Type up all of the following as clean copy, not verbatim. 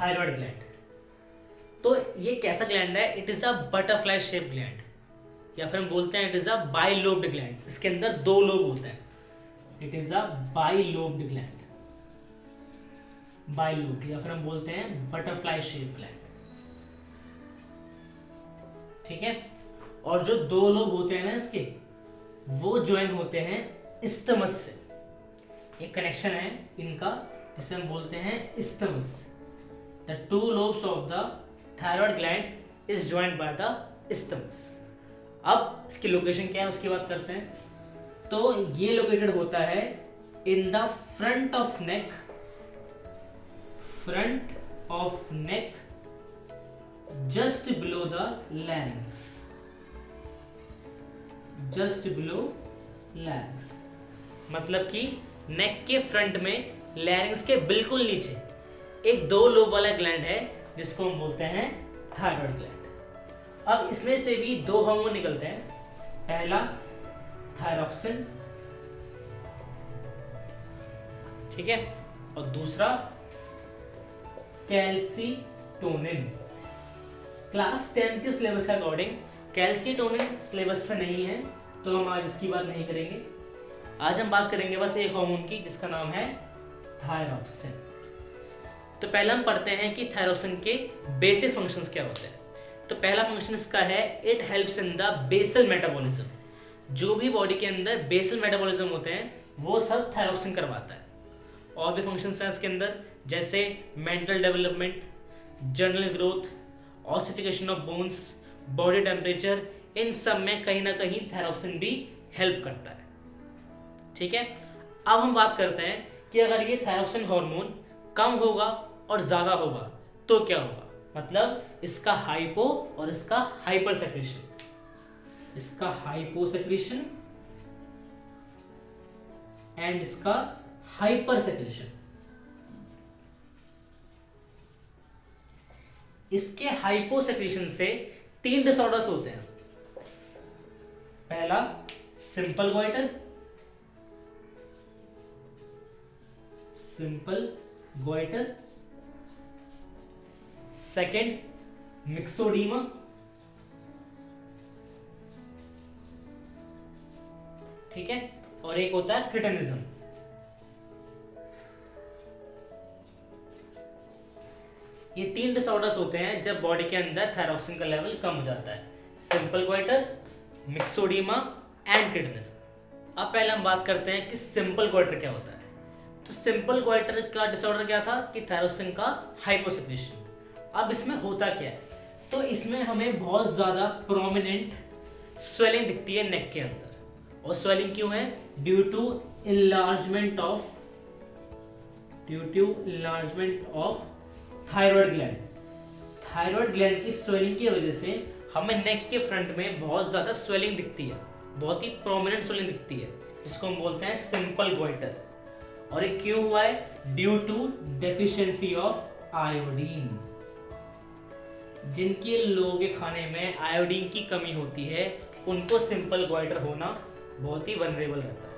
Thyroid gland. तो ये कैसा ग्लैंड है? It is a butterfly shape gland, या फिर हम बोलते हैं it is a bilobed gland. इसके अंदर दो लोब होते हैं। It is a bilobed gland, bilobed, या फिर हम बोलते हैं बटरफ्लाई शेप ग्लैंड। ठीक है। और जो दो लोब होते हैं ना इसके, वो ज्वाइन होते हैं इस्टमस से। एक कनेक्शन है इनका जिसे हम बोलते हैं isthmus. The two lobes of the thyroid gland is joined by the isthmus. अब इसकी लोकेशन क्या है उसकी बात करते हैं। तो ये लोकेटेड होता है in the front of neck, front of neck, just below the larynx, just below larynx. मतलब कि नेक के फ्रंट में, लैरिंक्स के बिल्कुल नीचे एक दो लोब वाला ग्लैंड है जिसको हम बोलते हैं थायराइड ग्लैंड। अब इसमें से भी दो हार्मोन निकलते हैं। पहला थायरॉक्सिन, ठीक है, और दूसरा कैल्सीटोनिन। क्लास 10 के सिलेबस के अकॉर्डिंग कैल्सीटोनिन सिलेबस में नहीं है, तो हम आज इसकी बात नहीं करेंगे। आज हम बात करेंगे बस एक हार्मोन की जिसका नाम है थायरॉक्सिन। तो पहले हम पढ़ते हैं कि थायरॉक्सिन के बेसिक फंक्शंस क्या होते हैं। तो पहला फंक्शन इसका है it helps in the basal metabolism. जो भी बॉडी के अंदर बेसल मेटाबॉलिज्म होते हैं वो सब थायरॉक्सिन करवाता है। और भी फंक्शंस हैं इसके अंदर, जैसे mental development, journal growth, ossification of bones, body temperature, इन सब में कहीं ना कहीं थायरॉक्सिन भी हेल्प करता है। ठीक है। अब हम बात करते हैं कि अगर ये थायरॉक्सिन हार्मोन कम होगा और ज्यादा होगा तो क्या होगा। मतलब इसका हाइपो और इसका हाइपर सेक्रेशन, इसका हाइपो सेक्रेशन एंड इसका हाइपर सेक्रेशन। इसके हाइपो सेक्रेशन से 3 डिसऑर्डर्स होते हैं। पहला simple goitre, simple goitre. Second myxoedema, ठीक है, और एक होता है क्रिटेनिज्म। ये 3 डिसऑर्डर्स होते हैं जब बॉडी के अंदर थायरॉक्सिन का लेवल कम हो जाता है। Simple goitre, myxoedema and cretinism. अब पहले हम बात करते हैं कि सिंपल गोइटर क्या होता है। तो सिंपल गोइटर का डिसऑर्डर क्या था कि थायरॉक्सिन का हाइपोसेक्रेशन। अब इसमें होता क्या है, तो इसमें हमें बहुत ज्यादा प्रोमिनेंट स्वेलिंग दिखती है नेक के अंदर। और स्वेलिंग क्यों है? Due to enlargement of thyroid gland. Thyroid gland की स्वेलिंग की वजह से हमें नेक के फ्रंट में बहुत ज्यादा स्वेलिंग दिखती है, बहुत ही प्रोमिनेंट स्वेलिंग दिखती है, जिसको हम बोलते हैं सिंपल गोइटर। और ये क्यों हुआ है? Due to deficiency of iodine. जिनके लोगों के खाने में आयोडीन की कमी होती है उनको सिंपल गोइटर होना बहुत ही वनरेबल रहता है,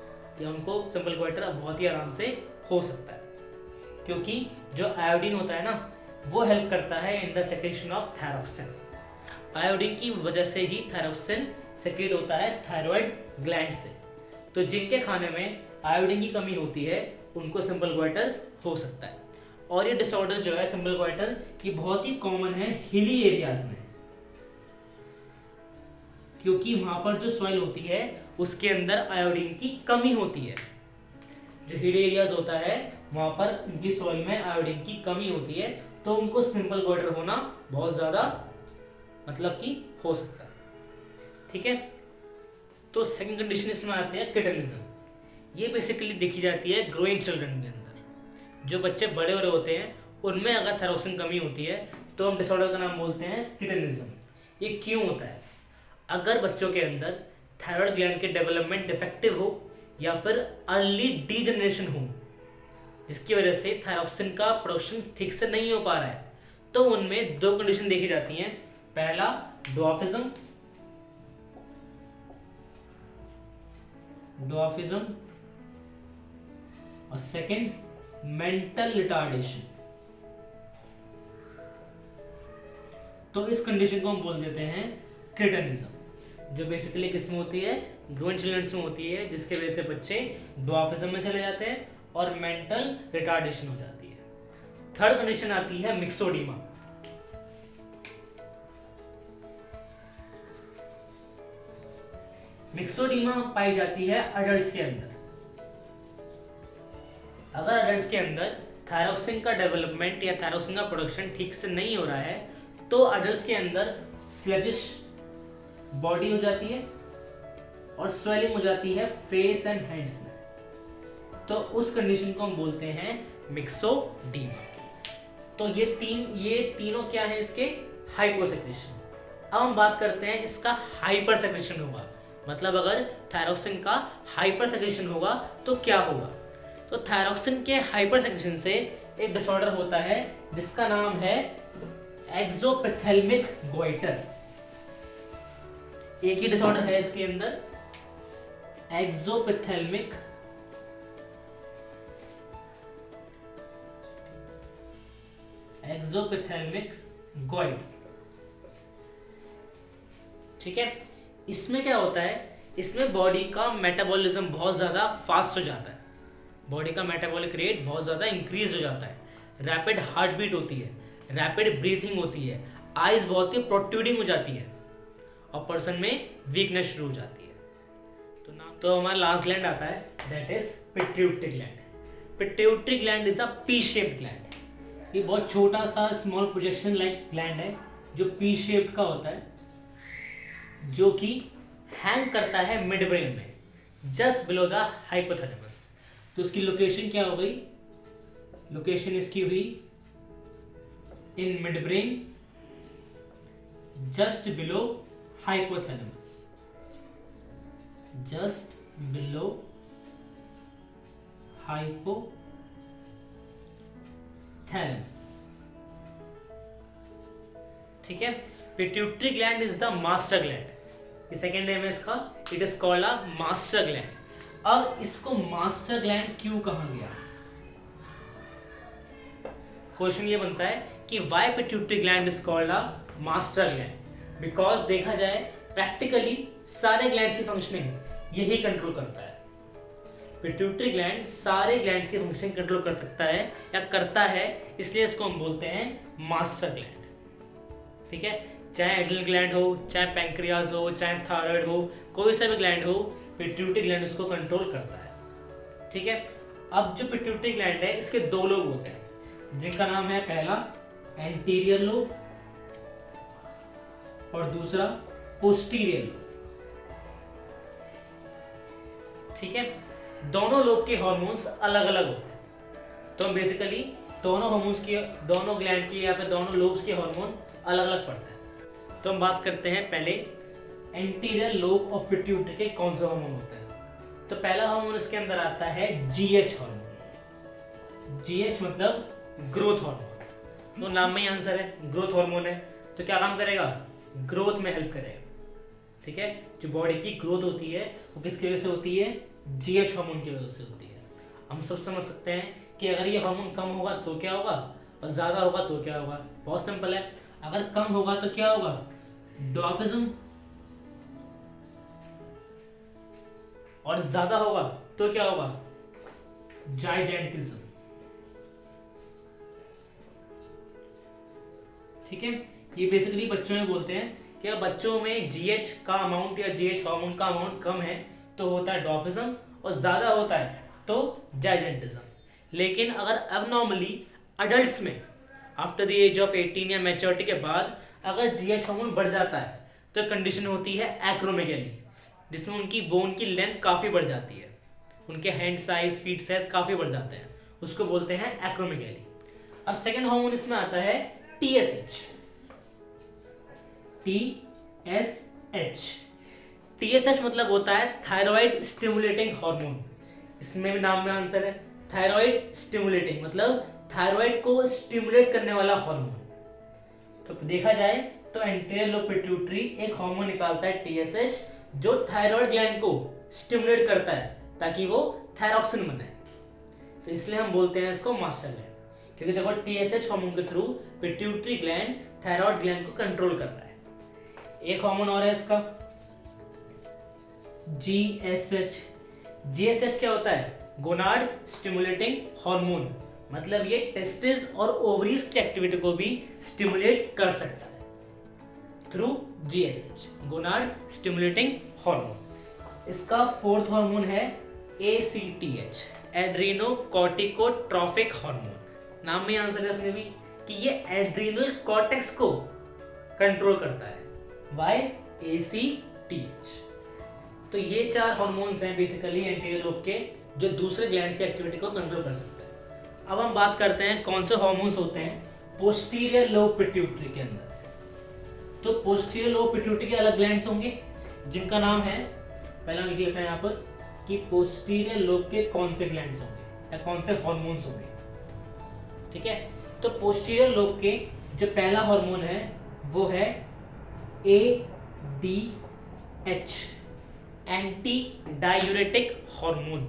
या उनको सिंपल गोइटर बहुत ही आराम से हो सकता है, क्योंकि जो आयोडीन होता है ना वो हेल्प करता है in the secretion of thyroxine. Iodine की वजह से ही थायरॉक्सिन सेक्रेट होता है थायराइड ग्लैंड से। तो जिनके खाने में आयोडीन की कमी होती है उनको सिंपल गोइटर हो सकता है। और ये डिसऑर्डर जो है सिंपल गोइटर, ये बहुत ही कॉमन है हिली एरियाज में, क्योंकि वहां पर जो सॉइल होती है उसके अंदर आयोडीन की कमी होती है। जो हिली एरियाज होता है वहां पर उनकी सॉइल में आयोडीन की कमी होती है, तो उनको सिंपल गोइटर होना बहुत ज्यादा मतलब कि हो सकता है। ठीक है। तो सेकंड कंडीशन इसमें आती है क्रिटेनिज्म। ये बेसिकली देखी जाती है ग्रोइंग चिल्ड्रन के अंदर। जो बच्चे बड़े हो रहे होते हैं उनमें अगर थायरॉक्सिन कमी होती है तो हम डिसऑर्डर का नाम बोलते हैं क्रिटेनिज्म। ये क्यों होता है? अगर बच्चों के अंदर थायराइड ग्लैंड के डेवलपमेंट डिफेक्टिव हो या फिर अर्ली डीजनरेशन हो, जिसकी वजह से थायरॉक्सिन का प्रोडक्शन ठीक से नहीं हो पा रहा है, तो उनमें 2 कंडीशन देखी जाती हैं। पहला ड्वार्फिज्म, और सेकंड मेंटल रिटार्डेशन। तो इस कंडीशन को हम बोल देते हैं क्रेटिनिज्म, जो बेसिकली किसमें होती है, ग्रोइंग चिल्ड्रंस में होती है, जिसके वजह से बच्चे ड्वार्फिज्म में चले जाते हैं और मेंटल रिटार्डेशन हो जाती है। थर्ड कंडीशन आती है मिक्सोडीमा। मिक्सोडीमा पाई जाती है अडल्ट्स के अंदर। अगर अडल्ट्स के अंदर थायरोक्सिन का डेवलपमेंट या थायरोक्सिन का प्रोडक्शन ठीक से नहीं हो रहा है तो अडल्ट्स के अंदर स्लजिश बॉडी हो जाती है और स्वेलिंग हो जाती है फेस एंड हैंड्स में। तो उस कंडीशन को हम बोलते हैं मिक्सोडीमा। तो ये तीनों क्या है इसके, हाइपोसेक्रेशन। अब हम बात करते हैं इसका हाइपर सेक्रेशन होगा, मतलब अगर थायरोक्सिन का हाइपर सेक्रेशन होगा तो क्या होगा। तो थायरोक्सिन के हाइपर सेक्रेशन से एक डिसऑर्डर होता है जिसका नाम है एक्सोपिथेल्मिक गोइटर। एक ही डिसऑर्डर है इसके अंदर, एक्सोपिथेल्मिक गोइटर। ठीक है, इसमें क्या होता है, इसमें बॉडी का मेटाबॉलिज्म बहुत ज्यादा फास्ट हो जाता है, बॉडी का मेटाबॉलिक रेट बहुत ज्यादा इंक्रीज हो जाता है, रैपिड हार्ट बीट होती है, रैपिड ब्रीथिंग होती है, आईज बहुत ही प्रोट्रूडिंग हो जाती है और पर्सन में वीकनेस शुरू हो जाती है। तो हमारा लास्ट ग्लैंड आता है, that is pituitary gland. Pituitary gland is a P shaped gland. ये बहुत छोटा सा स्मॉल प्रोजेक्शन लाइक ग्लैंड है जो पी शेप्ड का होता है, जो कि हैंग करता है मिड ब्रेन में, जस्ट बिलो द हाइपोथैलेमस। तो उसकी लोकेशन क्या हो गई, लोकेशन इसकी हुई in mid brain just below hypothalamus, just below hypothalamus. ठीक है, pituitary gland is the master gland, ये सेकेंड नेम है इसका, it is called a master gland. अब इसको मास्टर ग्लैंड क्यों कहा गया, क्वेश्चन ये बनता है कि why pituitary gland is called a master gland, because देखा जाए प्रैक्टिकली सारे ग्लैंड्स की फंक्शनिंग यही कंट्रोल करता है। पिट्यूटरी ग्लैंड सारे ग्लैंड्स की फंक्शन कंट्रोल कर सकता है या करता है, इसलिए इसको हम बोलते हैं मास्टर ग्लैंड। ठीक है, चाहे एड्रिनल ग्लैंड हो, चाहे पैंक्रियाज हो, चाहे थायराइड हो, कोई सा भी ग्लैंड हो, पिट्यूटरी ग्लैंड उसको कंट्रोल करता है। ठीक है, अब जो पिट्यूटरी ग्लैंड है इसके दो लोब होते हैं, जिनका नाम है पहला एंटीरियर लोब और दूसरा पोस्टीरियर लोब। ठीक है, दोनों लोब के हार्मोन्स अलग अलग होते हैं, तो बेसिकली दोनों हार्मोन्स के, दोनों ग्लैंड के या फिर दोनों लोब्स के हार्मोन अलग अलग पड़ते हैं। तो हम बात करते हैं पहले एंटीरियर लोब ऑफ पिट्यूटरी के कौन से हार्मोन होते हैं। तो पहला हार्मोन इसके अंदर आता है जीएच हार्मोन। जीएच मतलब ग्रोथ हार्मोन, तो नाम में ही आंसर है, ग्रोथ हार्मोन है, तो क्या काम करेगा, ग्रोथ में हेल्प करेगा। ठीक है, जो बॉडी की ग्रोथ होती है वो किसकी वजह से होती है, जीएच हार्मोन की वजह से होती है। हम सब समझ सकते हैं कि अगर ये हार्मोन कम होगा तो क्या होगा और ज्यादा होगा तो क्या होगा, बहुत सिंपल है। अगर कम होगा तो क्या होगा, ड्वार्फिज्म, और ज्यादा होगा तो क्या होगा, जाइजेंटिज्म। ठीक है, ये बेसिकली बच्चों में बोलते हैं कि अगर बच्चों में जीएच का अमाउंट या जीएच हार्मोन का अमाउंट कम है तो होता है ड्वार्फिज्म, और ज्यादा होता है तो जाइजेंटिज्म। लेकिन अगर अबनॉर्मली अडल्ट्स में आफ्टर द एज ऑफ 18 या मैच्योरिटी के बाद अगर जीएच हार्मोन बढ़ जाता है तो कंडीशन होती है एक्रोमेगैली, जिसमें उनकी बोन की लेंथ काफी बढ़ जाती है, उनके हैंड साइज, फीट साइज काफी बढ़ जाते हैं, उसको बोलते हैं एक्रोमेगैली। अब सेकंड हार्मोन इसमें आता है टीएसएच। टीएसएच मतलब होता है थायराइड स्टिमुलेटिंग हार्मोन, इसमें भी नाम में आंसर है, थायराइड स्टिमुलेटिंग मतलब थायराइड को स्टिमुलेट करने वाला हार्मोन। तो देखा जाए तो एंटीरियर लोब पिट्यूटरी एक हार्मोन निकालता है टीएसएच, जो थायराइड ग्लैंड को स्टिमुलेट करता है ताकि वो थायरॉक्सिन बनाए। तो इसलिए हम बोलते हैं इसको मास्टर ग्लैंड, क्योंकि देखो TSH हार्मोन के through pituitary gland thyroid gland को कंट्रोल कर रहा है। एक हार्मोन और है इसका GSH। GSH क्या होता है? गोनाड स्टिमुलेटिंग हार्मोन, मतलब ये टेस्टिस और ओवरीज की एक्टिविटी को भी स्टिमुलेट कर सकता है through GSH, gonad stimulating hormone. इसका फोर्थ हार्मोन है ACTH, एड्रीनो कॉर्टिकोट्रॉफिक हार्मोन। नाम में आंसर है इसने भी कि ये एड्रीनल कॉर्टेक्स को कंट्रोल करता है। वाई? ACTH। तो ये 4 हार्मोन्स हैं बेसिकली एंटीरियर लोब के, जो दूसरे ग्लैंड्स की एक्टिविटी को कंट्रोल कर सकते हैं। अब हम बात करते हैं कौन से हार्मोन्स होते हैं पोस्टीरियर लोब पिट्यूटरी के अंदर। तो पोस्टीरियर लोब पिट्यूटरी के अलग ग्लैंड्स होंगे जिनका नाम है, पहला लिख लेते हैं यहाँ पर कि पोस्टीरियर लोब के कौन से ग्लैंड्स होंगे या कौन से हार्मोन्स होंगे। ठीक है, तो पोस्टीरियर लोब के जो पहला हार्मोन है वो है ADH, anti diuretic hormone,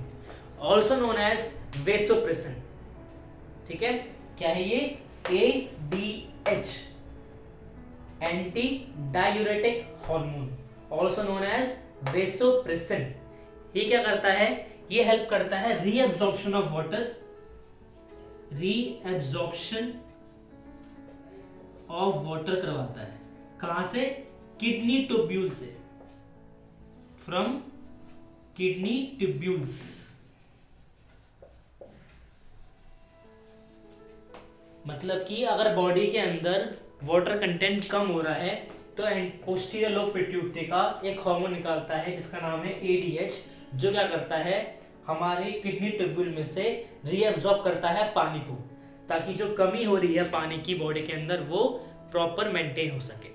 also known as vasopressin. ठीक है, क्या है ये? ADH, anti diuretic hormone, also known as vasopressin. ये क्या करता है? ये हेल्प करता है reabsorption of water, reabsorption of water करवाता है। कहां से? किडनी ट्यूब्यूल से, फ्रॉम किडनी ट्यूब्यूल्स। मतलब कि अगर बॉडी के अंदर वाटर कंटेंट कम हो रहा है तो पोस्टीरियर लोब पिट्यूटरी का एक हार्मोन निकालता है जिसका नाम है ADH, जो क्या करता है हमारे किडनी ट्यूब्यूल में से रीअब्जॉर्ब करता है पानी को, ताकि जो कमी हो रही है पानी की बॉडी के अंदर वो प्रॉपर मेंटेन हो सके।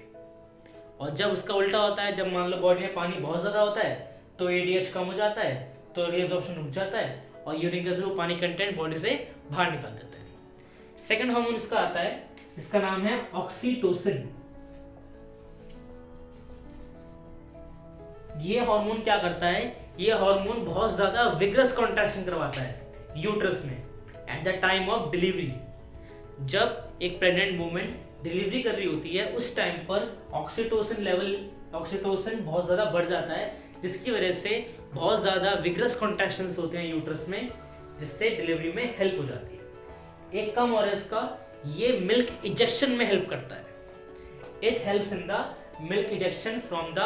और जब उसका उल्टा होता है, जब मान लो बॉडी में पानी बहुत ज्यादा होता है तो ADH कम हो जाता है, तो रीअब्जॉर्प्शन रुक जाता है और यूरिन के थ्रू पानी कंटेंट बॉडी से बाहर निकाल देता है। सेकंड हार्मोन इसका आता है, इसका नाम है ऑक्सीटोसिन। ये हार्मोन क्या करता है? ये हार्मोन बहुत ज्यादा विग्रस कॉन्ट्रैक्शन करवाता है यूट्रस में at the time of delivery. जब एक प्रेग्नेंट वुमन डिलीवरी कर रही होती है उस टाइम पर ऑक्सीटोसिन बहुत ज्यादा बढ़ जाता है, जिसकी वजह से बहुत ज्यादा विग्रस कॉन्ट्रैक्शंस होते हैं यूट्रस में, जिससे डिलीवरी में हेल्प हो जाती है। एक कम और इसका, ये मिल्क इजेक्शन में हेल्प करता है। It helps in the milk ejection from the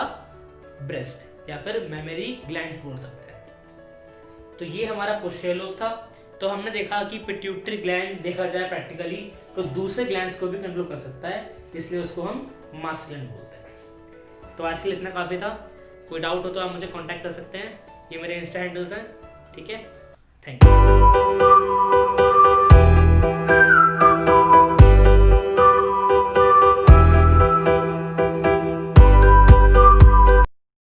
breast या फिर मेमरी ग्लैंड्स बोल सकते हैं। तो ये हमारा पोस्टीरियर लोब था। तो हमने देखा कि पिट्यूटरी ग्लैंड देखा जाए प्रैक्टिकली तो दूसरे ग्लैंड्स को भी कंट्रोल कर सकता है, इसलिए उसको हम मास्टर ग्लैंड बोलते हैं। तो आज के लिए इतना काफी था। कोई डाउट हो तो आप मुझे कांटेक्ट कर सकते हैं, ये मेरे इंस्टा हैंडल्स हैं। ठीक है, थैंक यू।